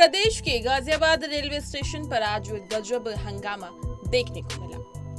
प्रदेश के Ghaziabad railway station पर आज गजब हंगामा देखने को मिला।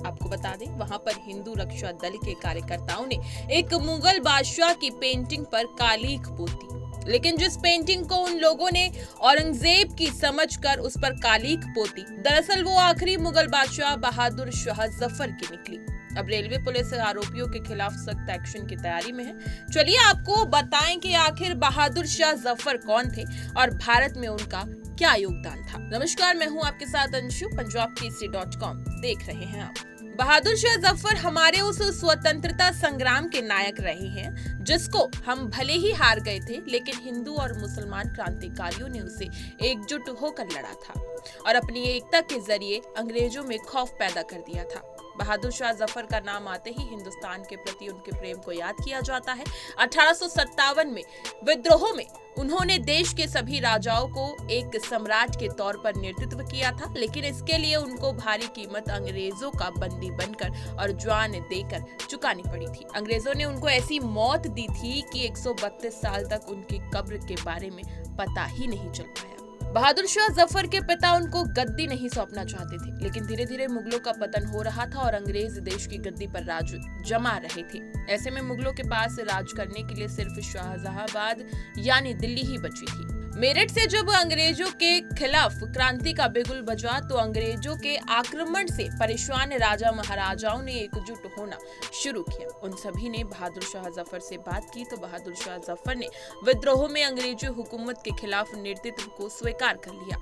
आपको बता दें, वहां पर हिंदू रक्षा दल के कार्यकर्ताओं ने एक मुगल बादशाह की पेंटिंग पर कालीख पोती, लेकिन जिस पेंटिंग को उन लोगों ने औरंगजेब की समझकर उस पर कालीख पोती, दरअसल वो आखिरी मुगल बादशाह बहादुर शाह जफर की निकली। अब रेलवे पुलिस आरोपियों के खिलाफ सख्त एक्शन की तैयारी में है। चलिए आपको बताएं कि आखिर बहादुर शाह जफर कौन थे और भारत में उनका क्या योगदान था। नमस्कार, मैं हूं आपके साथ अंशु, punjabkesari.com देख रहे हैं आप। बहादुर शाह जफर हमारे उस स्वतंत्रता संग्राम के नायक रहे हैं जिसको हम भले ही हार गए थे, लेकिन हिंदू और मुसलमान क्रांतिकारियों ने उसे एकजुट होकर लड़ा था और अपनी एकता के जरिए अंग्रेजों में खौफ पैदा कर दिया था। बहादुर शाह जफर का नाम आते ही हिंदुस्तान के प्रति उनके प्रेम को याद किया जाता है। 1857 में विद्रोह में उन्होंने देश के सभी राजाओं को एक सम्राट के तौर पर नेतृत्व किया था, लेकिन इसके लिए उनको भारी कीमत अंग्रेजों का बंदी बनकर और जान देकर चुकानी पड़ी थी। अंग्रेजों ने उनको ऐसी मौत दी थी कि 132 साल तक उनकी कब्र के बारे में पता ही नहीं चल पाया। बहादुर शाह जफर के पिता उनको गद्दी नहीं सौंपना चाहते थे, लेकिन धीरे धीरे मुगलों का पतन हो रहा था और अंग्रेज देश की गद्दी पर राज जमा रहे थे। ऐसे में मुगलों के पास राज करने के लिए सिर्फ शाहजहांबाद यानी दिल्ली ही बची थी। मेरठ से जब अंग्रेजों के खिलाफ क्रांति का बिगुल बजा तो अंग्रेजों के आक्रमण से परेशान राजा महाराजाओं ने एकजुट होना शुरू किया। उन सभी ने बहादुर शाह जफर से बात की तो बहादुर शाह जफर ने विद्रोह में अंग्रेजी हुकूमत के खिलाफ नेतृत्व को स्वीकार कर लिया,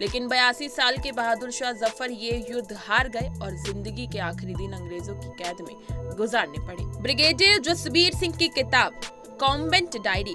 लेकिन 82 साल के बहादुर शाह जफर ये युद्ध हार गए और जिंदगी के आखिरी दिन अंग्रेजों की कैद में गुजारने पड़े। ब्रिगेडियर जसबीर सिंह की किताब कॉम्बेंट diary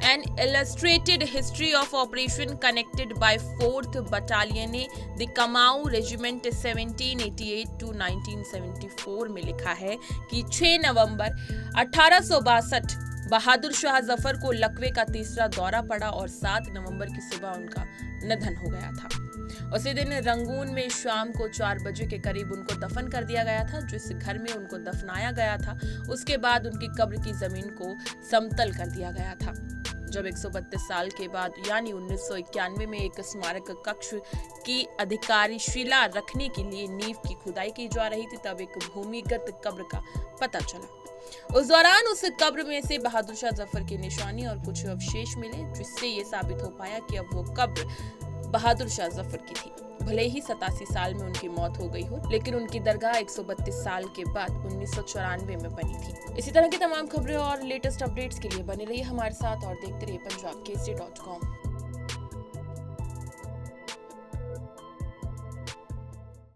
An illustrated history of operation connected by 4th Battalion the Kamau Regiment 1788 to 1974 में लिखा है कि 6 नवंबर 1862 बहादुर शाह जफर को लकवे का तीसरा दौरा पड़ा और 7 नवंबर की सुबह उनका निधन हो गया था। उसी दिन रंगून में शाम को 4 बजे के करीब उनको दफन कर दिया गया था। जिस घर में उनको दफनाया गया था उसके बाद उनकी कब्र की जमीन को समतल कर दिया गया था। जब 132 साल के बाद यानी 1991 में एक स्मारक कक्ष की अधिकारीशिला रखने के लिए नींव की खुदाई की जा रही थी, तब एक भूमिगत कब्र का पता चला। उस दौरान उस कब्र में से बहादुर शाह जफर की निशानी और कुछ अवशेष मिले, जिससे ये साबित हो पाया कि अब वो कब्र बहादुर शाह जफर की थी। भले ही 87 साल में उनकी मौत हो गई हो, लेकिन उनकी दरगाह 132 साल के बाद 1994 में बनी थी। इसी तरह की तमाम खबरें और लेटेस्ट अपडेट्स के लिए बने रहिए हमारे साथ और देखते रहिए punjabkesari.com।